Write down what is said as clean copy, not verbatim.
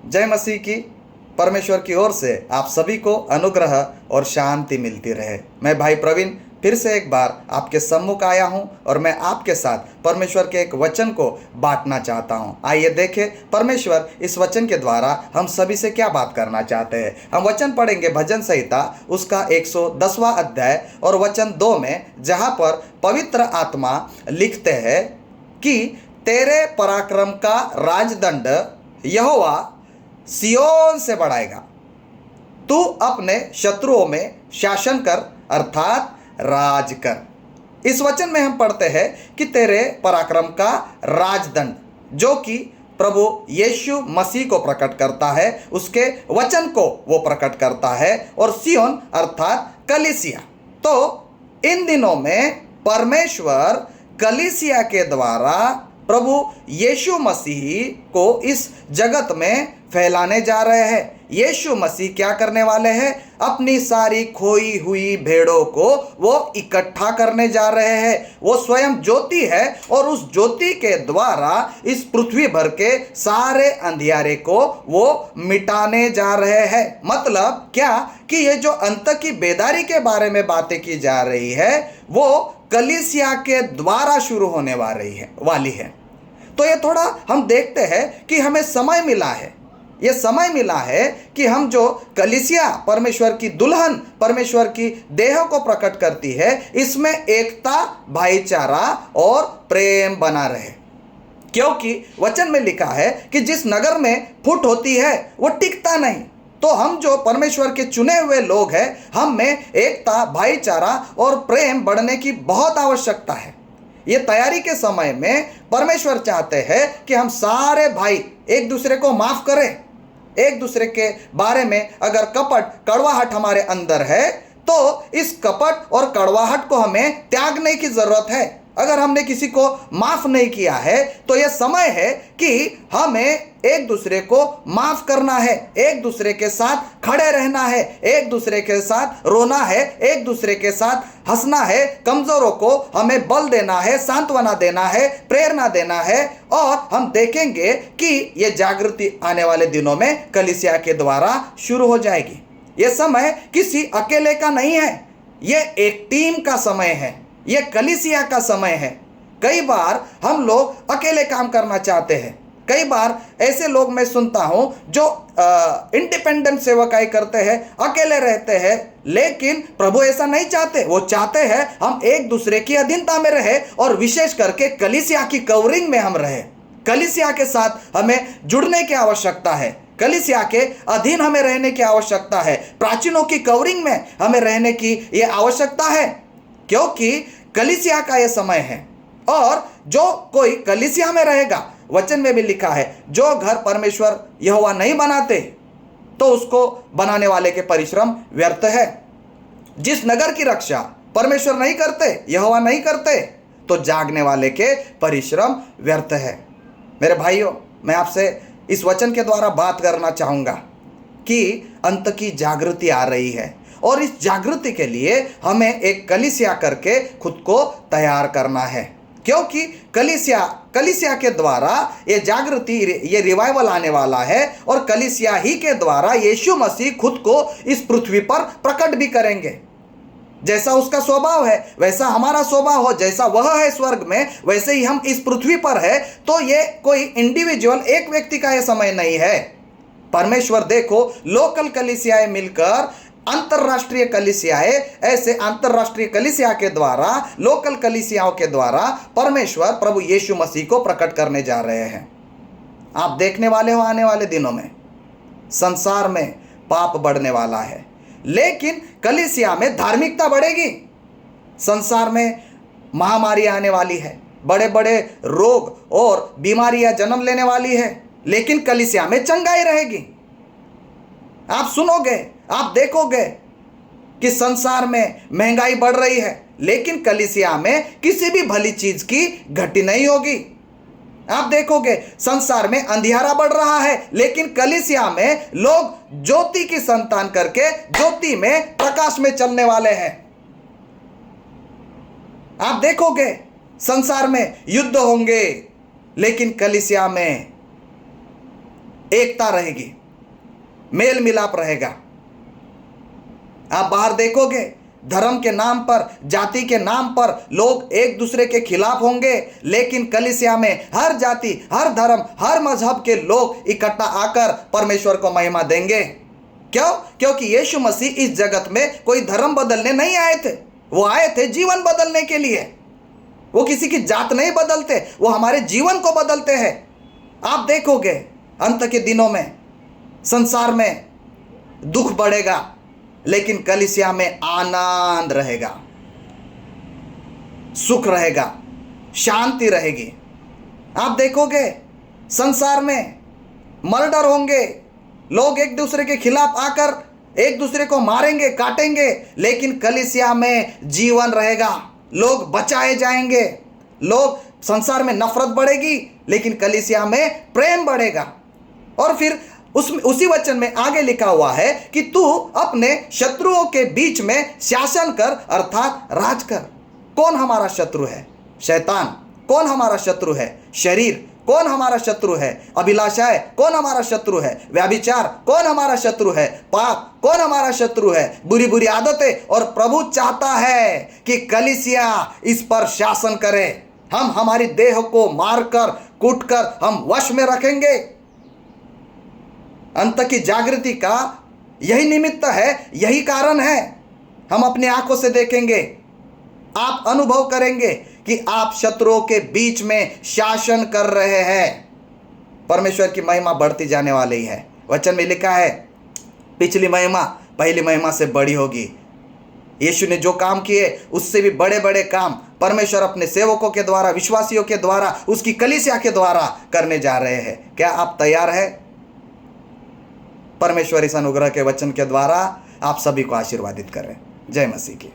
जय मसीह की। परमेश्वर की ओर से आप सभी को अनुग्रह और शांति मिलती रहे। मैं भाई प्रवीण फिर से एक बार आपके सम्मुख आया हूं और मैं आपके साथ परमेश्वर के एक वचन को बांटना चाहता हूं। आइए देखें परमेश्वर इस वचन के द्वारा हम सभी से क्या बात करना चाहते हैं। हम वचन पढ़ेंगे भजन संहिता उसका 110वां अध्याय और वचन 2 में, जहां पर पवित्र आत्मा लिखते हैं कि तेरे पराक्रम का राजदंड यहोवा सियोन से बढ़ाएगा, तू अपने शत्रुओं में शासन कर अर्थात राज कर। इस वचन में हम पढ़ते हैं कि तेरे पराक्रम का राजदंड, जो कि प्रभु यीशु मसीह को प्रकट करता है, उसके वचन को वो प्रकट करता है, और सियोन अर्थात कलीसिया। तो इन दिनों में परमेश्वर कलीसिया के द्वारा प्रभु यीशु मसीह को इस जगत में फैलाने जा रहे हैं। यीशु मसीह क्या करने वाले हैं? अपनी सारी खोई हुई भेड़ों को वो इकट्ठा करने जा रहे हैं। वो स्वयं ज्योति है और उस ज्योति के द्वारा इस पृथ्वी भर के सारे अंधियारे को वो मिटाने जा रहे हैं। मतलब क्या कि ये जो अंत की बेदारी के बारे में बातें की जा रही है, वो कलीसिया के द्वारा शुरू होने वाली है। तो ये थोड़ा हम देखते हैं कि हमें समय मिला है। ये समय मिला है कि हम जो कलीसिया परमेश्वर की दुल्हन, परमेश्वर की देह को प्रकट करती है, इसमें एकता, भाईचारा और प्रेम बना रहे। क्योंकि वचन में लिखा है कि जिस नगर में फूट होती है वो टिकता नहीं। तो हम जो परमेश्वर के चुने हुए लोग हैं, हम में एकता, भाईचारा और प्रेम बढ़ने की बहुत आवश्यकता है। ये तैयारी के समय में परमेश्वर चाहते हैं कि हम सारे भाई एक दूसरे को माफ करें। एक दूसरे के बारे में अगर कपट, कड़वाहट हमारे अंदर है, तो इस कपट और कड़वाहट को हमें त्यागने की जरूरत है। अगर हमने किसी को माफ नहीं किया है, तो यह समय है कि हमें एक दूसरे को माफ करना है, एक दूसरे के साथ खड़े रहना है, एक दूसरे के साथ रोना है, एक दूसरे के साथ हंसना है। कमजोरों को हमें बल देना है, सांत्वना देना है, प्रेरणा देना है। और हम देखेंगे कि यह जागृति आने वाले दिनों में कलीसिया के द्वारा शुरू हो जाएगी। यह समय किसी अकेले का नहीं है, यह एक टीम का समय है, यह कलीसिया का समय है। कई बार हम लोग अकेले काम करना चाहते हैं। कई बार ऐसे लोग मैं सुनता हूं जो इंडिपेंडेंट सेवकाई करते हैं, अकेले रहते हैं, लेकिन प्रभु ऐसा नहीं चाहते। वो चाहते हैं हम एक दूसरे की अधीनता में रहे और विशेष करके कलीसिया की कवरिंग में हम रहे। कलीसिया के साथ हमें जुड़ने की आवश्यकता है, कलीसिया के अधीन हमें रहने की आवश्यकता है, प्राचीनों की कवरिंग में हमें रहने की यह आवश्यकता है, क्योंकि कलीसिया का यह समय है। और जो कोई कलीसिया में रहेगा, वचन में भी लिखा है, जो घर परमेश्वर यहोवा नहीं बनाते तो उसको बनाने वाले के परिश्रम व्यर्थ है। जिस नगर की रक्षा परमेश्वर नहीं करते, यहोवा नहीं करते, तो जागने वाले के परिश्रम व्यर्थ है। मेरे भाइयों, मैं आपसे इस वचन के द्वारा बात करना चाहूँगा कि अंत की जागृति आ रही है और इस जागृति के लिए हमें एक कलीसिया करके खुद को तैयार करना है। क्योंकि कलीसिया के द्वारा ये जागृति, ये रिवाइवल आने वाला है और कलीसिया ही के द्वारा यीशु मसीह खुद को इस पृथ्वी पर प्रकट भी करेंगे। जैसा उसका स्वभाव है वैसा हमारा स्वभाव हो, जैसा वह है स्वर्ग में वैसे ही हम इस पृथ्वी पर है। तो ये कोई इंडिविजुअल, एक व्यक्ति का ये समय नहीं है। परमेश्वर देखो, लोकल कलीसियाएं मिलकर अंतरराष्ट्रीय कलीसियाएं, ऐसे अंतरराष्ट्रीय कलीसिया के द्वारा, लोकल कलीसियाओं के द्वारा परमेश्वर प्रभु यीशु मसीह को प्रकट करने जा रहे हैं। आप देखने वाले हो आने वाले दिनों में संसार में पाप बढ़ने वाला है, लेकिन कलीसिया में धार्मिकता बढ़ेगी। संसार में महामारी आने वाली है, बड़े बड़े रोग और बीमारियां जन्म लेने वाली है, लेकिन कलीसिया में चंगाई रहेगी। आप सुनोगे, आप देखोगे कि संसार में महंगाई बढ़ रही है, लेकिन कलीसिया में किसी भी भली चीज की घटी नहीं होगी। आप देखोगे संसार में अंधियारा बढ़ रहा है, लेकिन कलीसिया में लोग ज्योति की संतान करके ज्योति में, प्रकाश में चलने वाले हैं। आप देखोगे संसार में युद्ध होंगे, लेकिन कलीसिया में एकता रहेगी, मेल मिलाप रहेगा। आप बाहर देखोगे, धर्म के नाम पर, जाति के नाम पर लोग एक दूसरे के खिलाफ होंगे, लेकिन कलीसिया में हर जाति, हर धर्म, हर मजहब के लोग इकट्ठा आकर परमेश्वर को महिमा देंगे। क्यों? क्योंकि यीशु मसीह इस जगत में कोई धर्म बदलने नहीं आए थे, वो आए थे जीवन बदलने के लिए। वो किसी की जात नहीं बदलते, वो हमारे जीवन को बदलते हैं। आप देखोगे अंत के दिनों में संसार में दुख बढ़ेगा, लेकिन कलीसिया में आनंद रहेगा, सुख रहेगा, शांति रहेगी। आप देखोगे संसार में मर्डर होंगे, लोग एक दूसरे के खिलाफ आकर एक दूसरे को मारेंगे, काटेंगे, लेकिन कलीसिया में जीवन रहेगा, लोग बचाए जाएंगे। लोग संसार में नफरत बढ़ेगी, लेकिन कलीसिया में प्रेम बढ़ेगा। और फिर उसी वचन में आगे लिखा हुआ है कि तू अपने शत्रुओं के बीच में शासन कर, अर्थात राज कर। कौन हमारा शत्रु है? शैतान। कौन हमारा शत्रु है? शरीर। कौन हमारा शत्रु है? अभिलाषाएं। कौन हमारा शत्रु है? व्यभिचार। कौन हमारा शत्रु है? पाप। कौन हमारा शत्रु है? बुरी बुरी आदतें। और प्रभु चाहता है कि कलीसिया इस पर शासन करे। हम हमारी देह को मारकर, कूटकर हम वश में रखेंगे। अंत की जागृति का यही निमित्त है, यही कारण है। हम अपनी आंखों से देखेंगे, आप अनुभव करेंगे कि आप शत्रुओं के बीच में शासन कर रहे हैं। परमेश्वर की महिमा बढ़ती जाने वाली है। वचन में लिखा है, पिछली महिमा पहली महिमा से बड़ी होगी। यीशु ने जो काम किए उससे भी बड़े बड़े काम परमेश्वर अपने सेवकों के द्वारा, विश्वासियों के द्वारा, उसकी कलीसिया के द्वारा करने जा रहे हैं। क्या आप तैयार हैं? परमेश्वर इस अनुग्रह के वचन के द्वारा आप सभी को आशीर्वादित करें। जय मसीह की।